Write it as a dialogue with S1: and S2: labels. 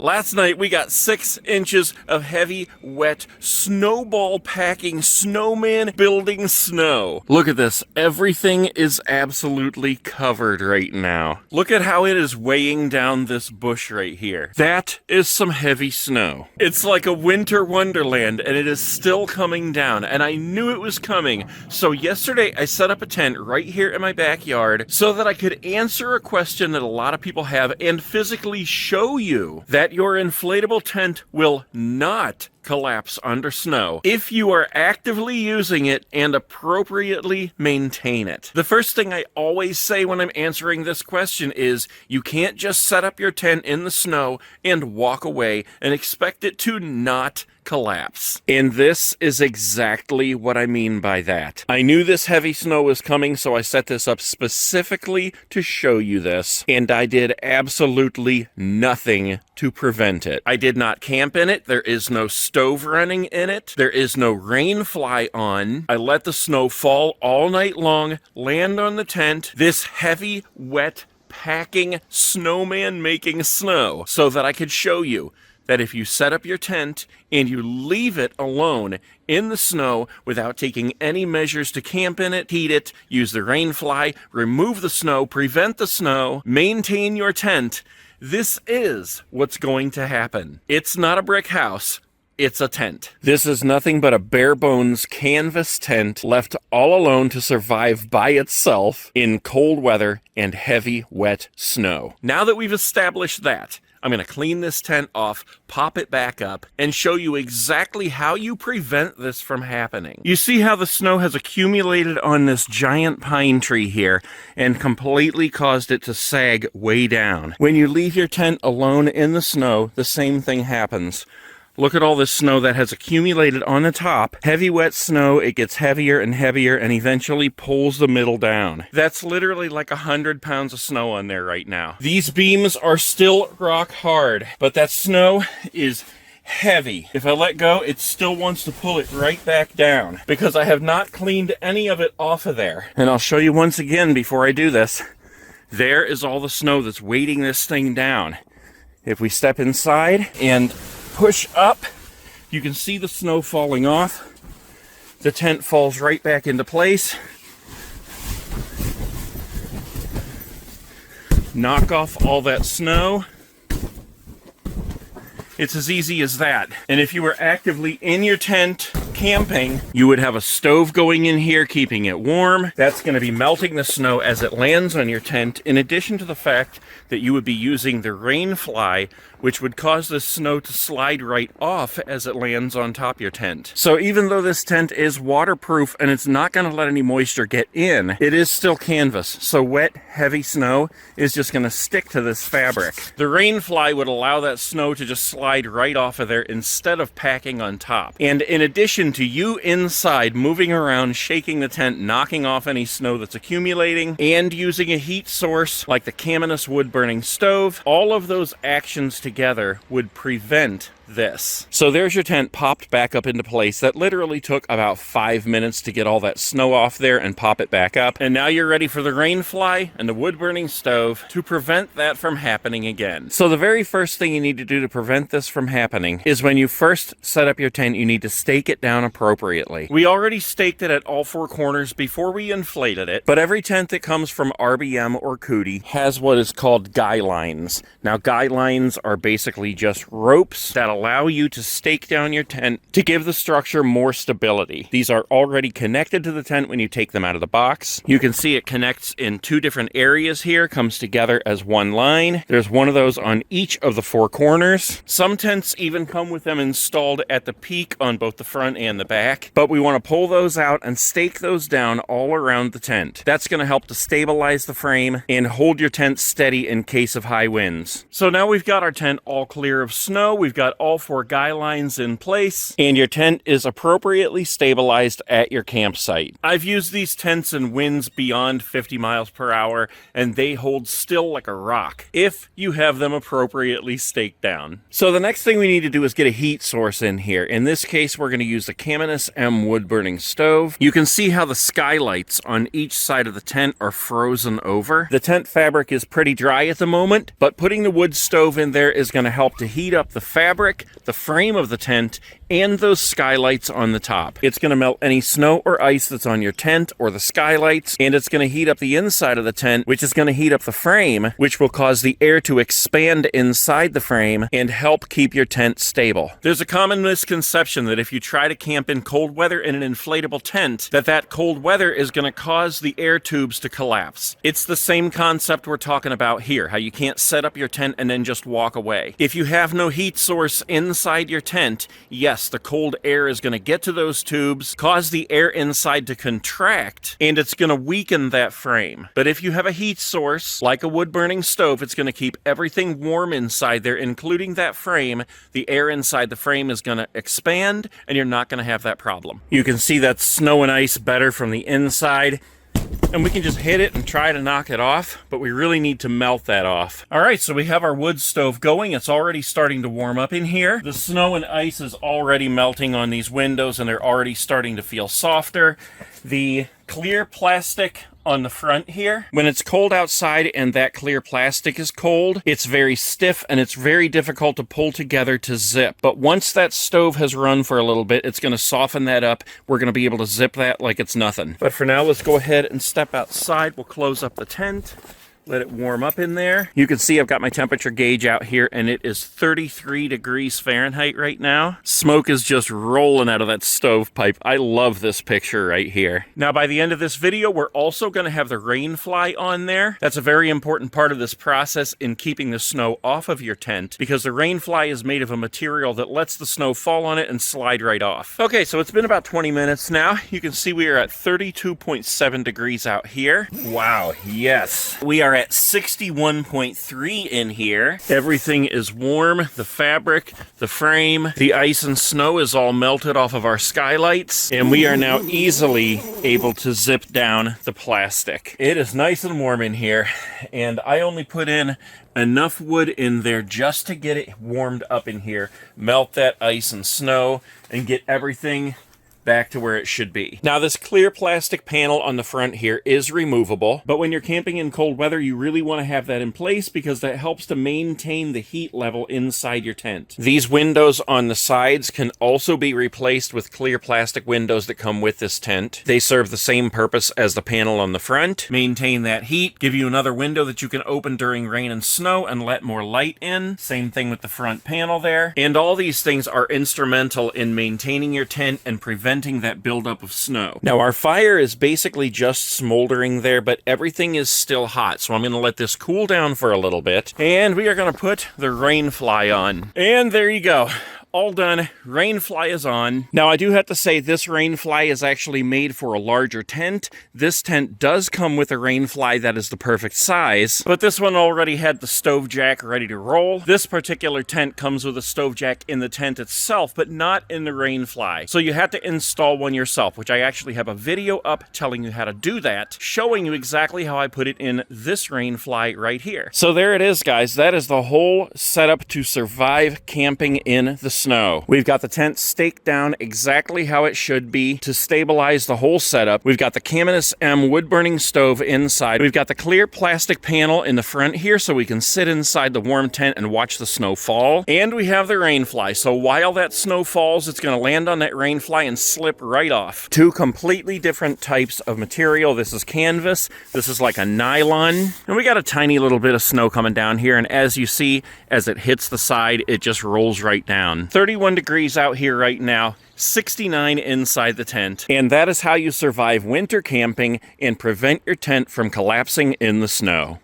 S1: Last night we got 6 inches of heavy, wet, snowball packing, snowman building snow. Look at this. Everything is absolutely covered right now. Look at how it is weighing down this bush right here. That is some heavy snow. It's like a winter wonderland, and it is still coming down, and I knew it was coming. So yesterday I set up a tent right here in my backyard so that I could answer a question that a lot of people have and physically show you that your inflatable tent will not collapse under snow if you are actively using it and appropriately maintain it. The first thing I always say when I'm answering this question is you can't just set up your tent in the snow and walk away and expect it to not collapse. And this is exactly what I mean by that. I knew this heavy snow was coming, so I set this up specifically to show you this, and I did absolutely nothing to prevent it. I did not camp in it. There is no stove running in it. There is no rainfly on. I let the snow fall all night long, land on the tent. This heavy, wet, packing, snowman making snow so that I could show you that if you set up your tent and you leave it alone in the snow without taking any measures to camp in it, heat it, use the rainfly, remove the snow, prevent the snow, maintain your tent, this is what's going to happen. It's not a brick house. It's a tent. This is nothing but a bare bones canvas tent left all alone to survive by itself in cold weather and heavy, wet snow. Now that we've established that, I'm going to clean this tent off, pop it back up, and show you exactly how you prevent this from happening. You see how the snow has accumulated on this giant pine tree here and completely caused it to sag way down. When you leave your tent alone in the snow, the same thing happens. Look at all this snow that has accumulated on the top. Heavy, wet snow, it gets heavier and heavier and eventually pulls the middle down. That's literally like 100 pounds of snow on there right now. These beams are still rock hard, but that snow is heavy. If I let go, it still wants to pull it right back down because I have not cleaned any of it off of there. And I'll show you once again before I do this. There is all the snow that's weighting this thing down. If we step inside and push up, you can see the snow falling off. The tent falls right back into place. Knock off all that snow. It's as easy as that. And if you were actively in your tent camping, you would have a stove going in here keeping it warm. That's going to be melting the snow as it lands on your tent, in addition to the fact that you would be using the rainfly, which would cause the snow to slide right off as it lands on top of your tent. So even though this tent is waterproof and it's not going to let any moisture get in, it is still canvas. So wet, heavy snow is just going to stick to this fabric. The rainfly would allow that snow to just slide right off of there instead of packing on top. And in addition to you inside moving around, shaking the tent, knocking off any snow that's accumulating, and using a heat source like the Caminus wood burning stove, all of those actions together would prevent this. So there's your tent popped back up into place. That literally took about 5 minutes to get all that snow off there and pop it back up. And now you're ready for the rainfly and the wood burning stove to prevent that from happening again. So the very first thing you need to do to prevent this from happening is when you first set up your tent, you need to stake it down appropriately. We already staked it at all 4 corners before we inflated it, but every tent that comes from RBM or Cootie has what is called guy lines. Now guy lines are basically just ropes that allow you to stake down your tent to give the structure more stability. These are already connected to the tent when you take them out of the box. You can see it connects in 2 different areas here, comes together as one line. There's one of those on each of the 4 corners. Some tents even come with them installed at the peak on both the front and the back, but we want to pull those out and stake those down all around the tent. That's going to help to stabilize the frame and hold your tent steady in case of high winds. So now we've got our tent all clear of snow. We've got all all 4 guy lines in place, and your tent is appropriately stabilized at your campsite. I've used these tents in winds beyond 50 miles per hour, and they hold still like a rock if you have them appropriately staked down. So the next thing we need to do is get a heat source in here. In this case, we're going to use the Caminus M wood-burning stove. You can see how the skylights on each side of the tent are frozen over. The tent fabric is pretty dry at the moment, but putting the wood stove in there is going to help to heat up the fabric, the frame of the tent, and those skylights on the top. It's going to melt any snow or ice that's on your tent or the skylights, and it's going to heat up the inside of the tent, which is going to heat up the frame, which will cause the air to expand inside the frame and help keep your tent stable. There's a common misconception that if you try to camp in cold weather in an inflatable tent, that cold weather is going to cause the air tubes to collapse. It's the same concept we're talking about here, how you can't set up your tent and then just walk away. If you have no heat source inside your tent, yes, the cold air is going to get to those tubes, cause the air inside to contract, and it's going to weaken that frame. But if you have a heat source, like a wood-burning stove, it's going to keep everything warm inside there, including that frame. The air inside the frame is going to expand, and you're not going to have that problem. You can see that snow and ice better from the inside, and we can just hit it and try to knock it off, but we really need to melt that off. All right, so we have our wood stove going. It's already starting to warm up in here. The snow and ice is already melting on these windows, and they're already starting to feel softer. The clear plastic on the front here, when it's cold outside and that clear plastic is cold, it's very stiff and it's very difficult to pull together to zip. But once that stove has run for a little bit, it's going to soften that up. We're going to be able to zip that like it's nothing. But for now, let's go ahead and step outside. We'll close up the tent. Let it warm up in there. You can see I've got my temperature gauge out here, and it is 33 degrees Fahrenheit right now. Smoke is just rolling out of that stovepipe. I love this picture right here. Now, by the end of this video, we're also going to have the rainfly on there. That's a very important part of this process in keeping the snow off of your tent, because the rainfly is made of a material that lets the snow fall on it and slide right off. Okay, so it's been about 20 minutes now. You can see we are at 32.7 degrees out here. Wow, yes. We are at 61.3 in here. Everything is warm. The fabric, the frame, the ice and snow is all melted off of our skylights, and we are now easily able to zip down the plastic. It is nice and warm in here, and I only put in enough wood in there just to get it warmed up in here, melt that ice and snow, and get everything back to where it should be. Now, this clear plastic panel on the front here is removable, but when you're camping in cold weather, you really want to have that in place because that helps to maintain the heat level inside your tent. These windows on the sides can also be replaced with clear plastic windows that come with this tent. They serve the same purpose as the panel on the front. Maintain that heat, give you another window that you can open during rain and snow and let more light in. Same thing with the front panel there. And all these things are instrumental in maintaining your tent and preventing that buildup of snow. Now, our fire is basically just smoldering there, but everything is still hot, so I'm going to let this cool down for a little bit, and we are going to put the rainfly on. And there you go. All done. Rainfly is on. Now, I do have to say this rainfly is actually made for a larger tent. This tent does come with a rainfly that is the perfect size, but this one already had the stove jack ready to roll. This particular tent comes with a stove jack in the tent itself, but not in the rainfly. So you have to install one yourself, which I actually have a video up telling you how to do that, showing you exactly how I put it in this rainfly right here. So there it is, guys. That is the whole setup to survive camping in the snow. We've got the tent staked down exactly how it should be to stabilize the whole setup. We've got the Caminus M wood-burning stove inside. We've got the clear plastic panel in the front here so we can sit inside the warm tent and watch the snow fall. And we have the rainfly. So while that snow falls, it's going to land on that rainfly and slip right off. Two completely different types of material. This is canvas. This is like a nylon. And we got a tiny little bit of snow coming down here. And as you see, as it hits the side, it just rolls right down. 31 degrees out here right now, 69 inside the tent. And that is how you survive winter camping and prevent your tent from collapsing in the snow.